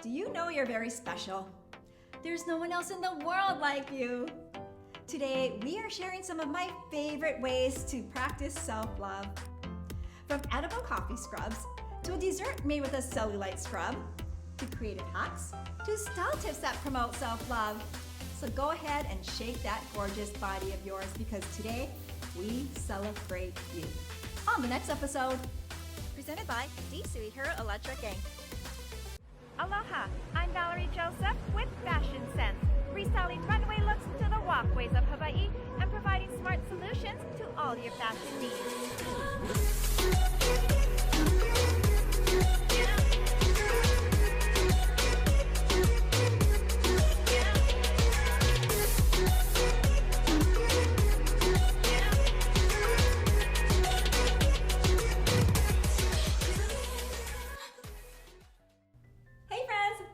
Do you know you're very special? There's no one else in the world like you. Today, we are sharing some of my favorite ways to practice self-love. From edible coffee scrubs, to a dessert made with a cellulite scrub, to creative hacks, to style tips that promote self-love. So go ahead and shake that gorgeous body of yours because today, we celebrate you. On the next episode, presented by D Suihiro Electric Inc. Aloha, I'm Valerie Joseph with Fashion Sense, restyling runway looks to the walkways of Hawaii and providing smart solutions to all your fashion needs.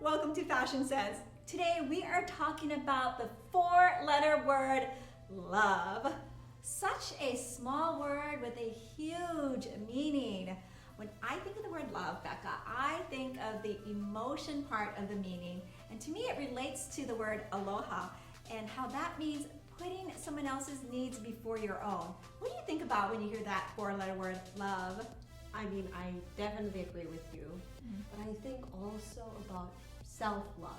Welcome to Fashion Sense. Today we are talking about the four-letter word love. Such a small word with a huge meaning. When I think of the word love, Becca, I think of the emotion part of the meaning. And to me it relates to the word aloha and how that means putting someone else's needs before your own. What do you think about when you hear that four-letter word love? I mean, I definitely agree with you, but I think also about self-love.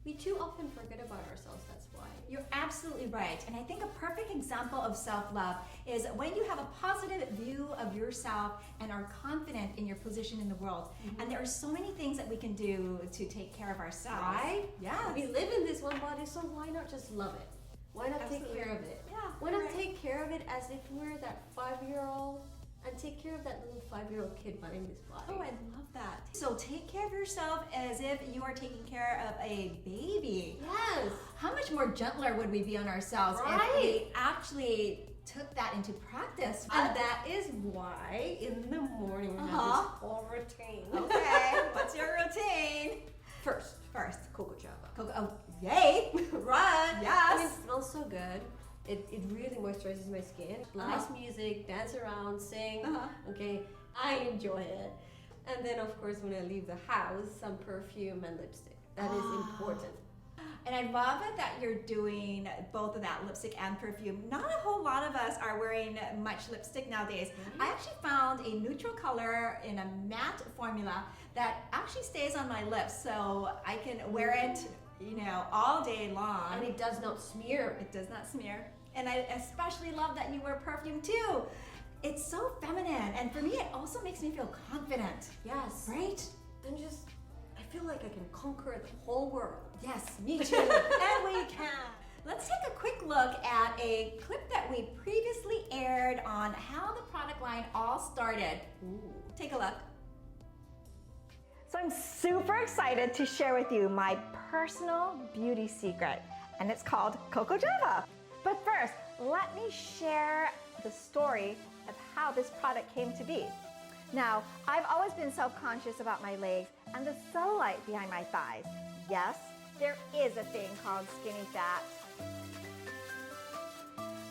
We too often forget about ourselves, that's why. You're absolutely right. And I think a perfect example of self-love is when you have a positive view of yourself and are confident in your position in the world. And there are so many things that we can do to take care of ourselves. Right? Yes. We live in this one body, so why not just love it? Why not take care of it? Yeah. Why not take care of it as if we're that 5-year-old and take care of that little 5-year-old kid running this body? Oh, I love that. So take care of yourself as if you are taking care of a baby. Yes. How much more gentler would we be on ourselves if we actually took that into practice? And that is why in the morning we have this whole routine. Okay, what's your routine? First, Cocoa Java. Oh, yay! Run, yes! And it smells so good. It really moisturizes my skin. Nice music, dance around, sing. Okay, I enjoy it. And then of course when I leave the house, some perfume and lipstick. That is important. And I love it that you're doing both of that, lipstick and perfume. Not a whole lot of us are wearing much lipstick nowadays. I actually found a neutral color in a matte formula that actually stays on my lips, so I can wear it, all day long. And it does not smear. It does not smear. And I especially love that you wear perfume too. It's so feminine, and for me it also makes me feel confident. Yes. Right? And I feel like I can conquer the whole world. Yes, me too. And we can. Let's take a quick look at a clip that we previously aired on how the product line all started. Ooh. Take a look. So I'm super excited to share with you my personal beauty secret, and it's called Cocoa Java. But first, let me share the story of how this product came to be. Now, I've always been self-conscious about my legs and the cellulite behind my thighs. Yes, there is a thing called skinny fat.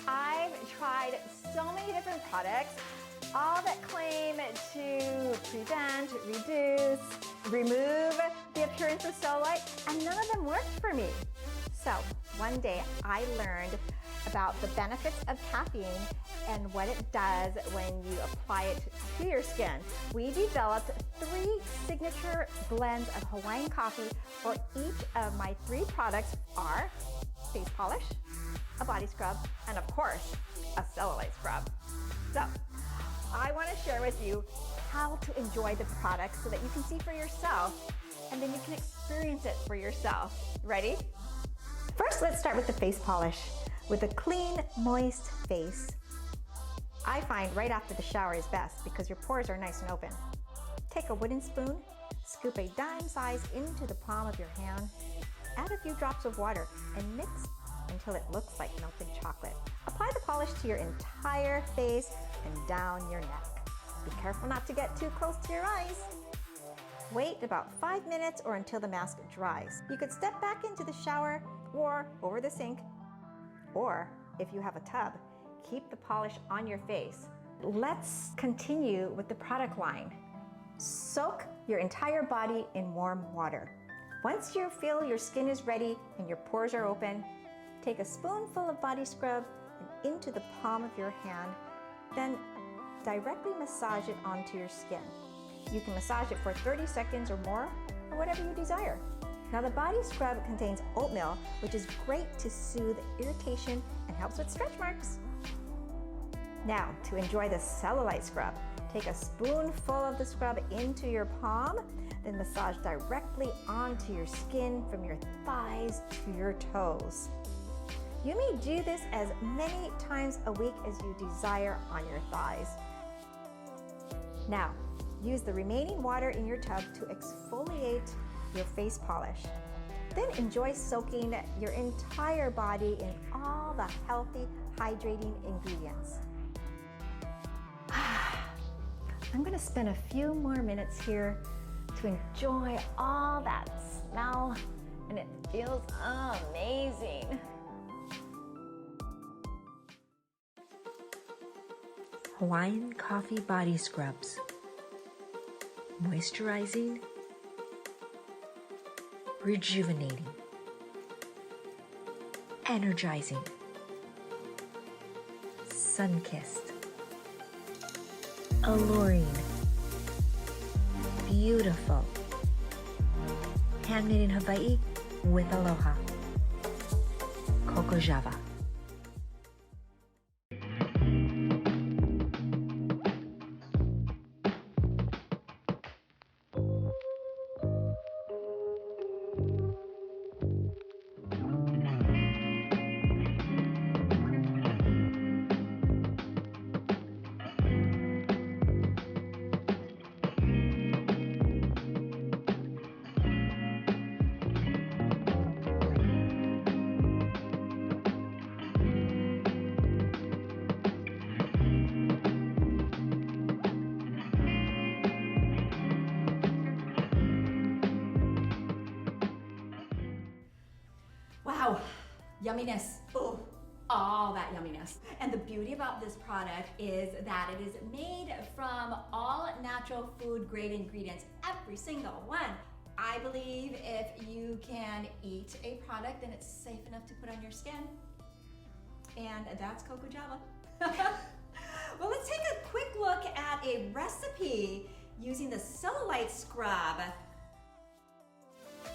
I've tried so many different products, all that claim to prevent, reduce, remove the appearance of cellulite, and none of them worked for me. So one day I learned about the benefits of caffeine and what it does when you apply it to your skin. We developed 3 signature blends of Hawaiian coffee for each of my 3 products are face polish, a body scrub, and of course, a cellulite scrub. So I want to share with you how to enjoy the product so that you can see for yourself and then you can experience it for yourself. Ready? First, let's start with the face polish. With a clean, moist face, I find right after the shower is best because your pores are nice and open. Take a wooden spoon, scoop a dime size into the palm of your hand, add a few drops of water, and mix until it looks like melted chocolate. Apply the polish to your entire face and down your neck. Be careful not to get too close to your eyes. Wait about 5 minutes or until the mask dries. You could step back into the shower or over the sink, or if you have a tub, keep the polish on your face. Let's continue with the product line. Soak your entire body in warm water. Once you feel your skin is ready and your pores are open, take a spoonful of body scrub and into the palm of your hand, then directly massage it onto your skin. You can massage it for 30 seconds or more, or whatever you desire. Now the body scrub contains oatmeal, which is great to soothe irritation and helps with stretch marks. Now, to enjoy the cellulite scrub, take a spoonful of the scrub into your palm, then massage directly onto your skin from your thighs to your toes. You may do this as many times a week as you desire on your thighs. Now, use the remaining water in your tub to exfoliate your face polish. Then enjoy soaking your entire body in all the healthy, hydrating ingredients. I'm gonna spend a few more minutes here to enjoy all that smell, and it feels amazing. Hawaiian Coffee Body Scrubs. Moisturizing, rejuvenating, energizing, sun-kissed, alluring, beautiful, handmade in Hawaii with aloha. Coco Java. Wow, yumminess. Oh, all that yumminess. And the beauty about this product is that it is made from all natural food grade ingredients, every single one. I believe if you can eat a product, then it's safe enough to put on your skin. And that's Coco Java. Well, let's take a quick look at a recipe using the cellulite scrub.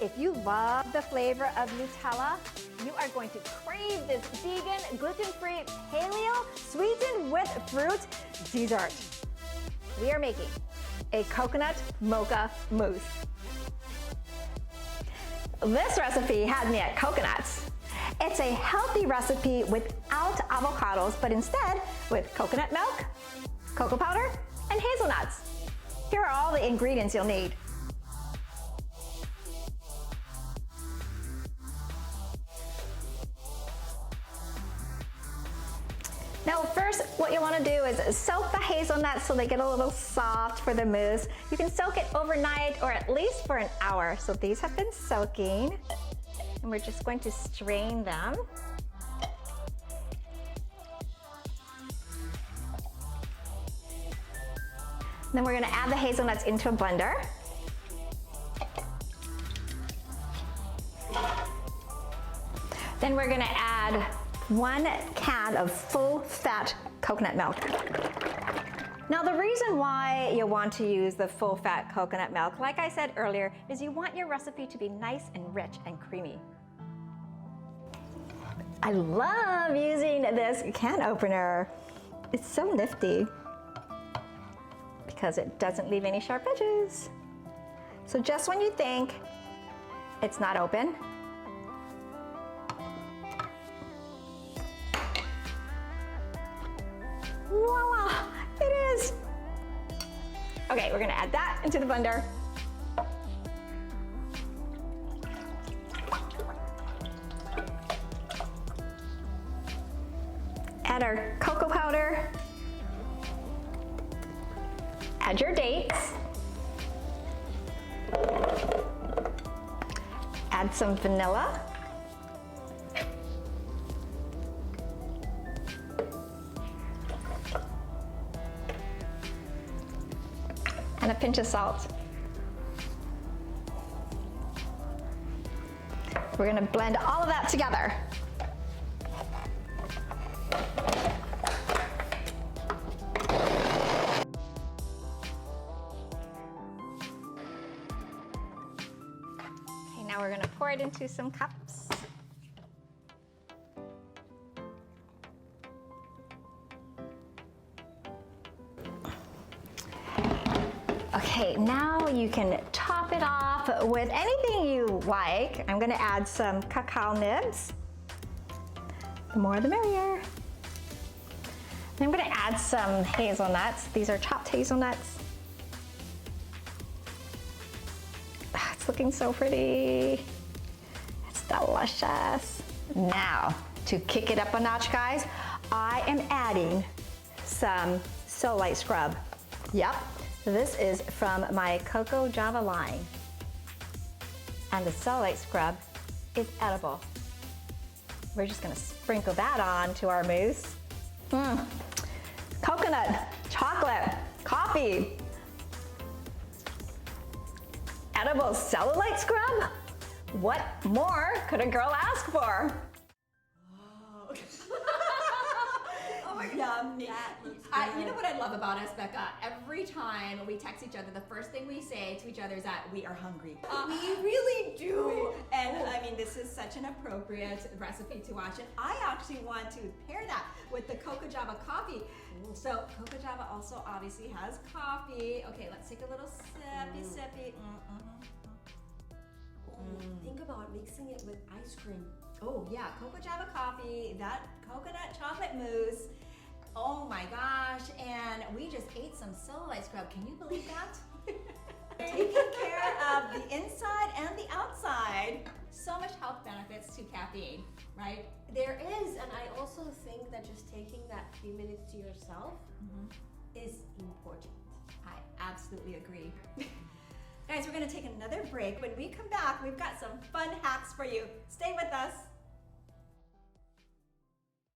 If you love the flavor of Nutella, you are going to crave this vegan, gluten-free, paleo, sweetened with fruit dessert. We are making a coconut mocha mousse. This recipe had me at coconuts. It's a healthy recipe without avocados, but instead with coconut milk, cocoa powder, and hazelnuts. Here are all the ingredients you'll need. Now first, what you want to do is soak the hazelnuts so they get a little soft for the mousse. You can soak it overnight or at least for an hour. So these have been soaking, and we're just going to strain them. Then we're going to add the hazelnuts into a blender. Then we're going to add 1 can of full-fat coconut milk. Now the reason why you want to use the full-fat coconut milk, like I said earlier, is you want your recipe to be nice and rich and creamy. I love using this can opener. It's so nifty because it doesn't leave any sharp edges. So just when you think it's not open, voila, it is. Okay, we're gonna add that into the blender. Add our cocoa powder. Add your dates. Add some vanilla. And a pinch of salt. we're gonna blend all of that together. Okay, now we're gonna pour it into some cups. Okay, now you can top it off with anything you like. I'm gonna add some cacao nibs. The more the merrier. And I'm gonna add some hazelnuts. These are chopped hazelnuts. Ah, it's looking so pretty. It's delicious. Now, to kick it up a notch, guys, I am adding some Solite scrub. Yep. This is from my Cocoa Java line. And the Solite scrub is edible. We're just gonna sprinkle that on to our mousse. Coconut, chocolate, coffee. Edible cellulite scrub? What more could a girl ask for? Oh my God, yummy. You know what I love about us, Becca? Every time we text each other, the first thing we say to each other is that we are hungry. We really do. And I mean, this is such an appropriate recipe to watch. And I actually want to pair that with the Cocoa Java coffee. So Cocoa Java also obviously has coffee. Okay, let's take a little sippy. Think about mixing it with ice cream. Oh yeah, Cocoa Java coffee, that coconut chocolate mousse. Oh my gosh, and we just ate some cellulite scrub. Can you believe that? Taking care of the inside and the outside. So much health benefits to caffeine, right? There is, and I also think that just taking that few minutes to yourself is important. I absolutely agree. Guys, we're gonna take another break. When we come back, we've got some fun hacks for you. Stay with us.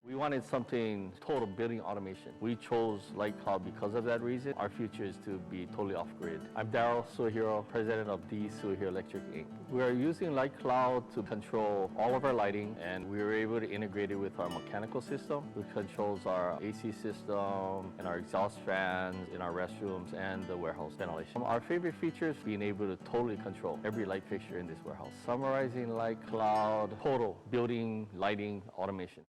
We wanted something total building automation. We chose Light Cloud because of that reason. Our future is to be totally off-grid. I'm Daryl Suehiro, president of D. Suehiro Electric Inc. We are using Light Cloud to control all of our lighting, and we were able to integrate it with our mechanical system, which controls our AC system and our exhaust fans in our restrooms and the warehouse ventilation. Our favorite feature is being able to totally control every light fixture in this warehouse. Summarizing Light Cloud, total building lighting automation.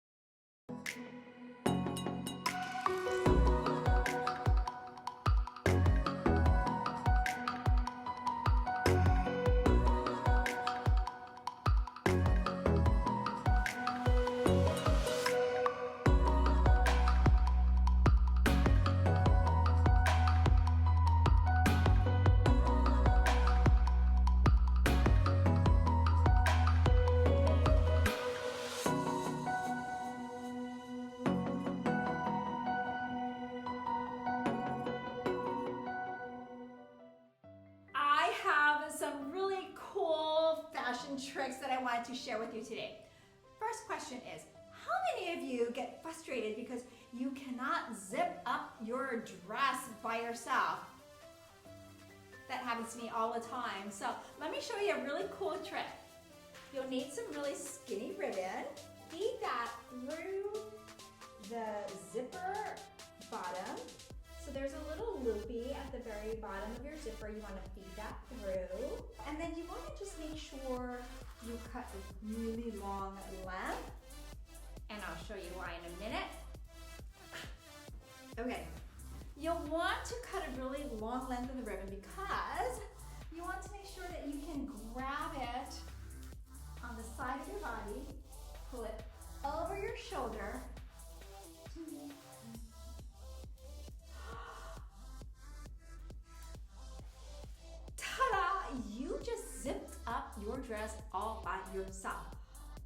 Tricks that I wanted to share with you today. First question is, how many of you get frustrated because you cannot zip up your dress by yourself? That happens to me all the time. So let me show you a really cool trick. You'll need some really skinny ribbon. Feed that through the zipper bottom. So there's a little loopy at the very bottom of your zipper. You want to feed that through. And then you want to just make sure you cut a really long length. And I'll show you why in a minute. Okay. You'll want to cut a really long length of the ribbon because you want to make sure that you can grab it on the side of your body, pull it over your shoulder. Ta-da! You just zipped up your dress all by yourself.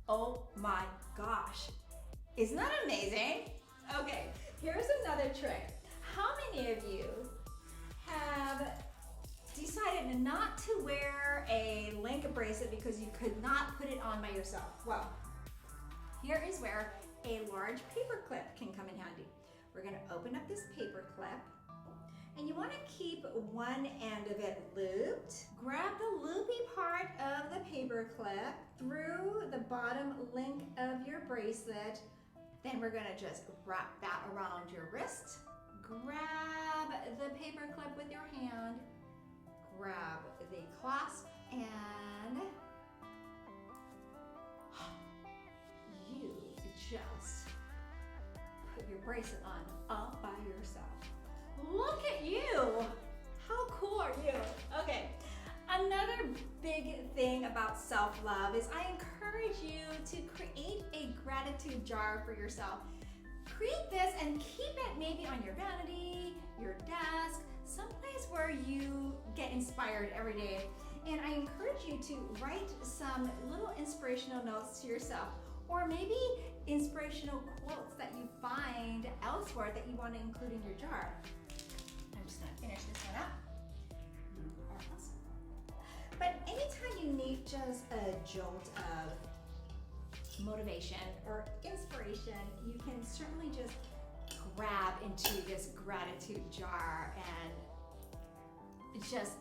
Oh my gosh. Isn't that amazing? Okay, here's another trick. How many of you have decided not to wear a link bracelet because you could not put it on by yourself? Well, here is where a large paper clip can come in handy. We're gonna open up this paper clip, And you want to keep one end of it looped. Grab the loopy part of the paper clip through the bottom link of your bracelet. Then we're gonna just wrap that around your wrist. Grab the paper clip with your hand. Grab the clasp and you just put your bracelet on all by yourself. Look at you! How cool are you? Okay, another big thing about self-love is I encourage you to create a gratitude jar for yourself. Create this and keep it maybe on your vanity, your desk, someplace where you get inspired every day. And I encourage you to write some little inspirational notes to yourself, or maybe inspirational quotes that you find elsewhere that you want to include in your jar. I'm just gonna finish this one up. Pause. But anytime you need just a jolt of motivation or inspiration, you can certainly just grab into this gratitude jar and just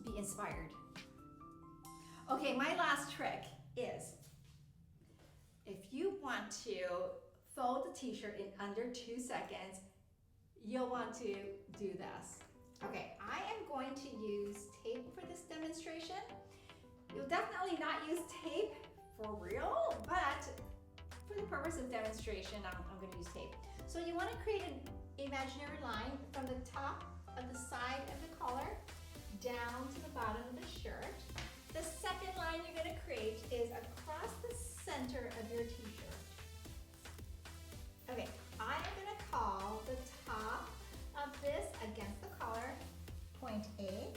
be inspired. Okay, my last trick is, if you want to fold the t-shirt in under 2 seconds, you'll want to do this. Okay, I am going to use tape for this demonstration. You'll definitely not use tape for real, but for the purpose of demonstration, I'm going to use tape. So you want to create an imaginary line from the top of the side of the collar down to the bottom of the shirt. The second line you're going to create is across the center of your t-shirt. Okay, I am going to call the top of this against the collar point A.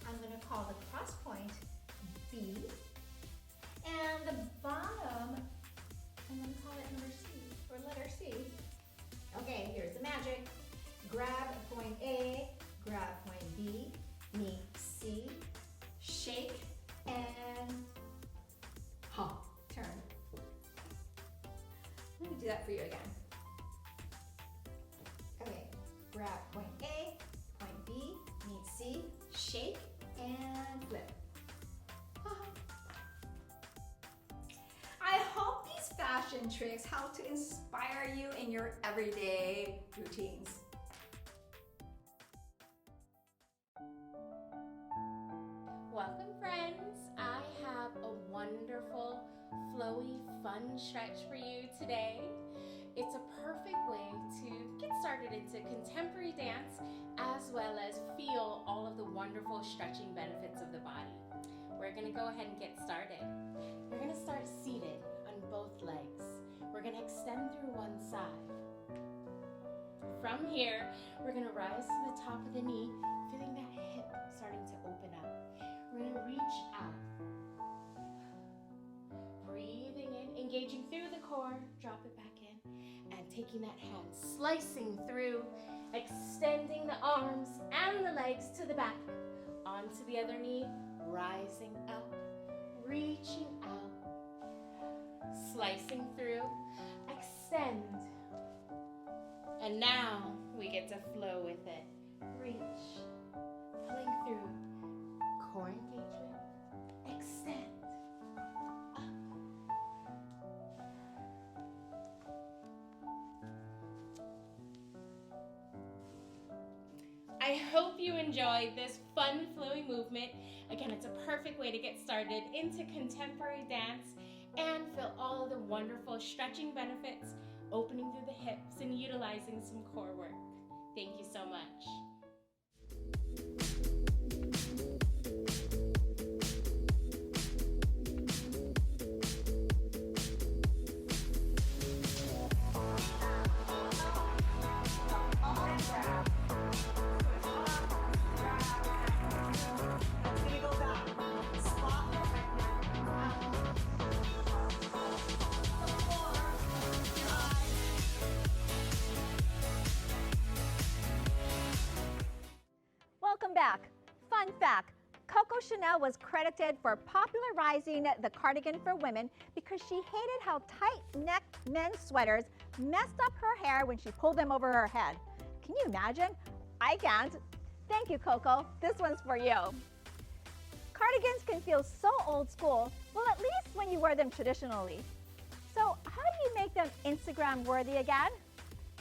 I'm going to call the cross point B. And the bottom, I'm going to call it number C, or letter C. Okay, here's the magic. Grab point A, grab point B, meet C, shake, and turn. Let me do that for you again. Okay, grab point A, point B, meet C, shake, and flip. I hope these fashion tricks help to inspire you in your everyday routines. Welcome, friends. I have a wonderful, flowy, fun stretch for you today. It's a perfect way to get started into contemporary dance as well as feel all of the wonderful stretching benefits of the body. We're going to go ahead and get started. We're going to start seated on both legs. We're going to extend through one side. From here, we're going to rise to the top of the knee, feeling that hip starting to open up. We're going to reach out. Breathing in, engaging through the core, drop it back in, and taking that hand, slicing through, extending the arms and the legs to the back, onto the other knee, rising up, reaching out, slicing through, extend. And now we get to flow with it. Reach, pulling through, core engagement, extend, up. I hope you enjoyed this fun, flowy movement. Again, it's a perfect way to get started into contemporary dance and feel all of the wonderful stretching benefits, opening through the hips and utilizing some core work. Thank you so much. Welcome back. Fun fact, Coco Chanel was credited for popularizing the cardigan for women because she hated how tight-necked men's sweaters messed up her hair when she pulled them over her head. Can you imagine? I can't. Thank you, Coco. This one's for you. Cardigans can feel so old school, well, at least when you wear them traditionally. So how do you make them Instagram worthy again?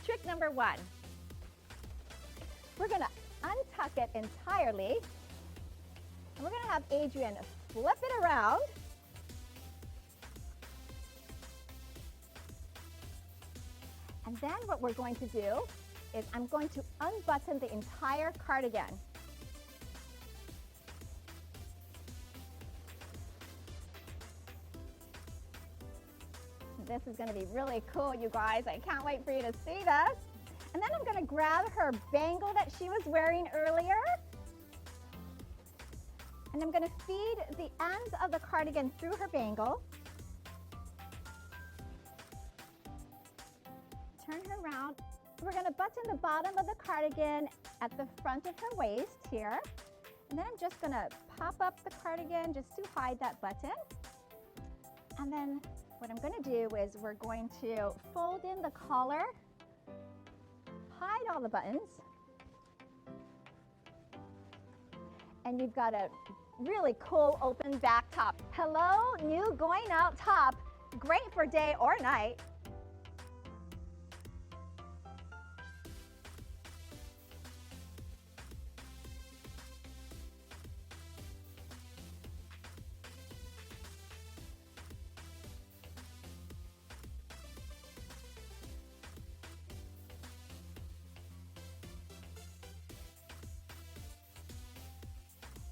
Trick number 1. We're gonna untuck it entirely, and we're gonna have Adrian flip it around. And then what we're going to do is I'm going to unbutton the entire cardigan. This is going to be really cool, you guys. I can't wait for you to see this. And then I'm going to grab her bangle that she was wearing earlier. And I'm going to feed the ends of the cardigan through her bangle. Turn her around. We're going to button the bottom of the cardigan at the front of her waist here. And then I'm just going to pop up the cardigan just to hide that button. And then what I'm going to do is we're going to fold in the collar, hide all the buttons, and you've got a really cool open back top. Hello, new going out top, great for day or night.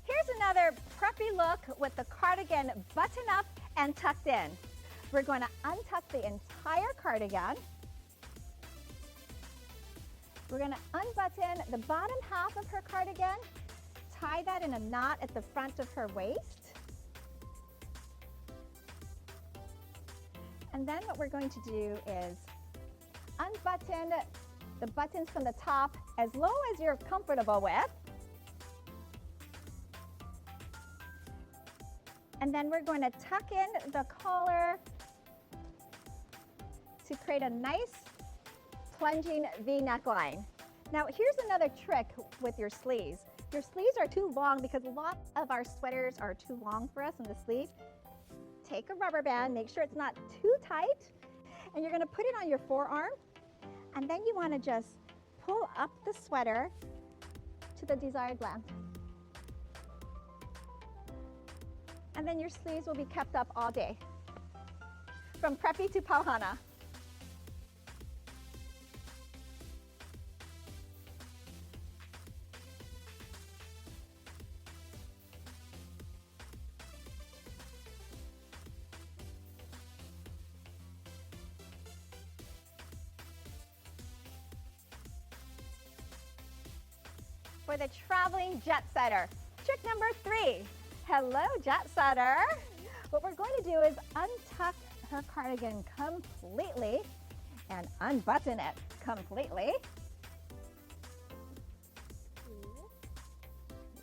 Here's another preppy look with the cardigan buttoned up and tucked in. We're going to untuck the entire cardigan. We're going to unbutton the bottom half of her cardigan, tie that in a knot at the front of her waist. And then what we're going to do is unbutton the buttons from the top as low as you're comfortable with. And then we're going to tuck in the collar to create a nice plunging V neckline. Now here's another trick with your sleeves. Your sleeves are too long because a lot of our sweaters are too long for us in the sleeve. Take a rubber band, make sure it's not too tight, and you're going to put it on your forearm, and then you want to just pull up the sweater to the desired length. And then your sleeves will be kept up all day. From preppy to pauhana. For the traveling jet setter, trick number 3. Hello, jet setter. What we're going to do is untuck her cardigan completely and unbutton it completely.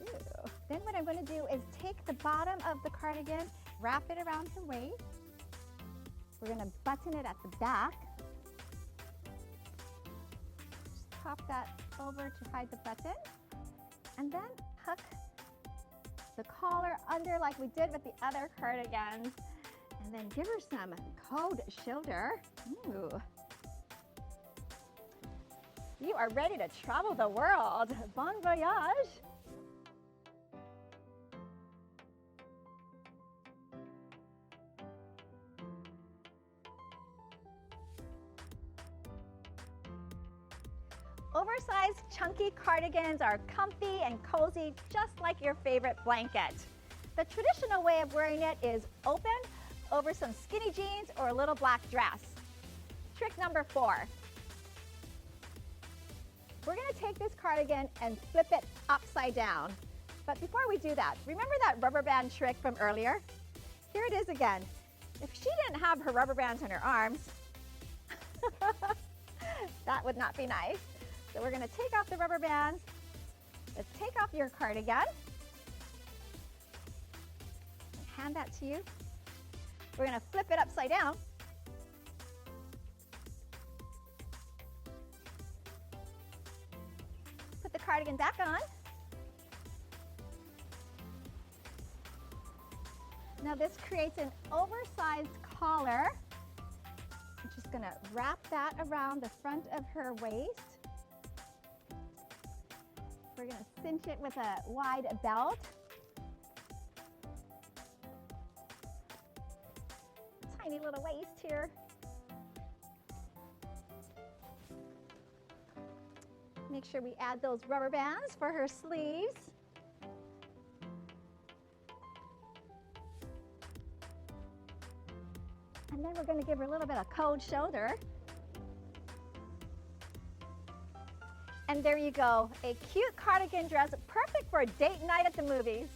Ooh. Then what I'm going to do is take the bottom of the cardigan, wrap it around her waist. We're going to button it at the back. Just pop that over to hide the button. And then tuck the collar under like we did with the other cardigans, and then give her some cold shoulder. Ooh. You are ready to travel the world. Bon voyage. Oversized, chunky cardigans are comfy and cozy, just like your favorite blanket. The traditional way of wearing it is open over some skinny jeans or a little black dress. Trick number 4. We're going to take this cardigan and flip it upside down. But before we do that, remember that rubber band trick from earlier? Here it is again. If she didn't have her rubber bands on her arms, that would not be nice. So we're going to take off the rubber bands. Let's take off your cardigan. Hand that to you. We're going to flip it upside down. cardigan back on. Now this creates an oversized collar. I'm just gonna wrap that around the front of her waist. We're gonna cinch it with a wide belt. Tiny little waist here. Make sure we add those rubber bands for her sleeves. And then we're going to give her a little bit of cold shoulder. And there you go, a cute cardigan dress, perfect for a date night at the movies.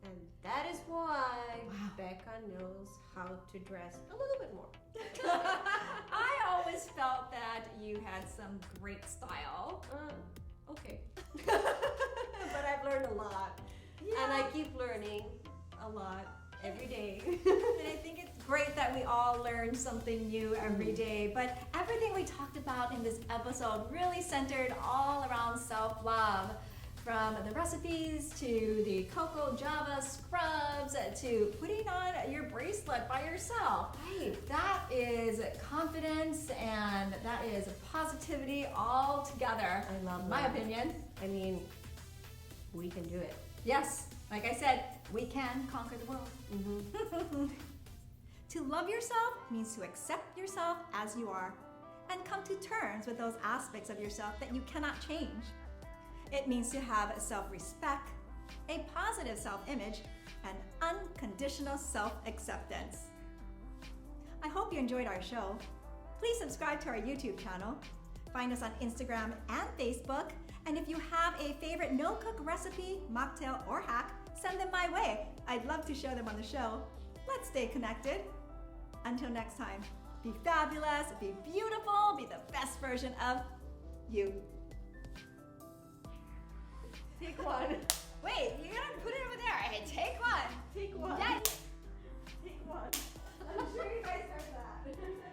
And that is why Becca knows how to dress a little bit more. I always felt that you had some great style. Okay. But I've learned a lot. And I keep learning a lot every day. And I think it's great that we all learn something new every day. But everything we talked about in this episode really centered all around self-love. From the recipes to the cocoa java scrubs to putting on your bracelet by yourself. Right. That is confidence and that is positivity all together. I love my that. opinion. I mean, we can do it. Yes, like I said, we can conquer the world. To love yourself means to accept yourself as you are and come to terms with those aspects of yourself that you cannot change. It means to have self-respect, a positive self-image, and unconditional self-acceptance. I hope you enjoyed our show. Please subscribe to our YouTube channel. Find us on Instagram and Facebook. And if you have a favorite no-cook recipe, mocktail, or hack, send them my way. I'd love to share them on the show. Let's stay connected. Until next time, be fabulous, be beautiful, be the best version of you. Take one. Wait, you gotta put it over there. Hey, take one. Take one. Yes. Take one. I'm sure you guys heard that.